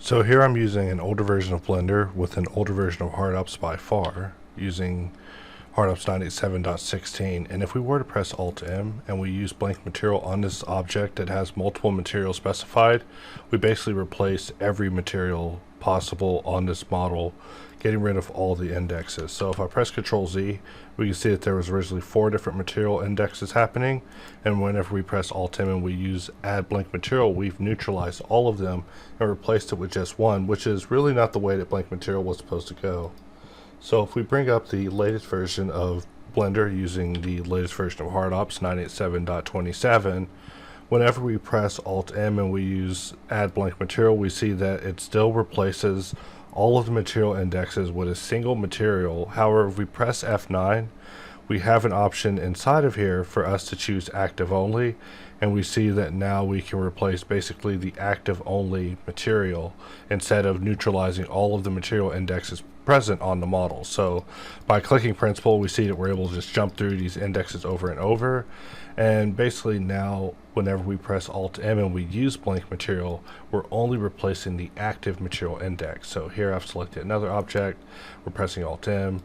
So here I'm using an older version of Blender with an older version of HardOps by far, using HardOps 987.16, and if we were to press Alt-M and we use blank material on this object that has multiple materials specified, we basically replace every material possible on this model, getting rid of all the indexes. So if I press Ctrl-Z, we can see that there was originally 4 different material indexes happening, and whenever we press Alt-M and we use Add Blank Material, we've neutralized all of them and replaced it with just one, which is really not the way that blank material was supposed to go. So if we bring up the latest version of Blender using the latest version of HardOps 987.27, whenever we press Alt-M and we use Add Blank Material, we see that it still replaces all of the material indexes with a single material. However, if we press F9, we have an option inside of here for us to choose active only, and we see that now we can replace basically the active only material instead of neutralizing all of the material indexes present on the model. So by clicking principal, we see that we're able to just jump through these indexes over and over, and basically now whenever we press Alt-M and we use blank material, we're only replacing the active material index. So here I've selected another object, we're pressing Alt-M,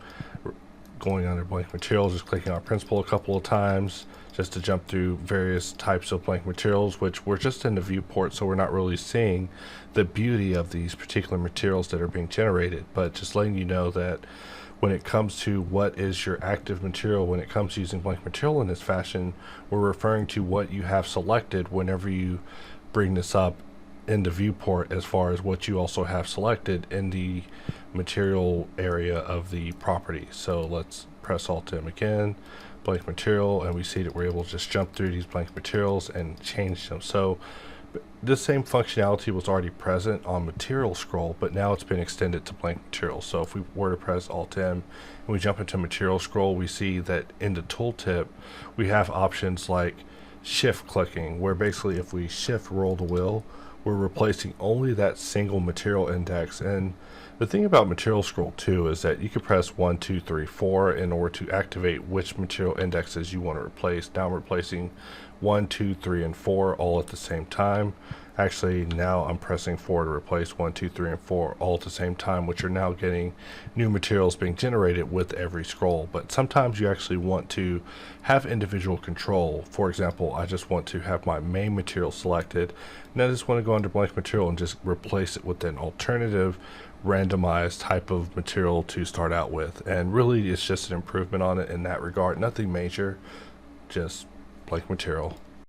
going under blank material, just clicking on principal a couple of times just to jump through various types of blank materials, which we're just in the viewport, so we're not really seeing the beauty of these particular materials that are being generated. But just letting you know that when it comes to what is your active material, when it comes to using blank material in this fashion, we're referring to what you have selected whenever you bring this up in the viewport, as far as what you also have selected in the material area of the property. So let's press Alt-M again, blank material, and we see that we're able to just jump through these blank materials and change them. So this same functionality was already present on material scroll, but now it's been extended to blank material. So if we were to press Alt-M and we jump into material scroll, we see that in the tooltip we have options like shift clicking, where basically if we shift roll the wheel, we're replacing only that single material index. And the thing about material scroll too is that you can press 1, 2, 3, 4 in order to activate which material indexes you want to replace. Now I'm replacing 1, 2, 3, and 4 all at the same time. Actually, now I'm pressing 4 to replace 1, 2, 3, and 4 all at the same time, which are now getting new materials being generated with every scroll. But sometimes you actually want to have individual control. For example, I just want to have my main material selected, and I just want to go under blank material and just replace it with an alternative randomized type of material to start out with. And really it's just an improvement on it in that regard, nothing major, just blank material.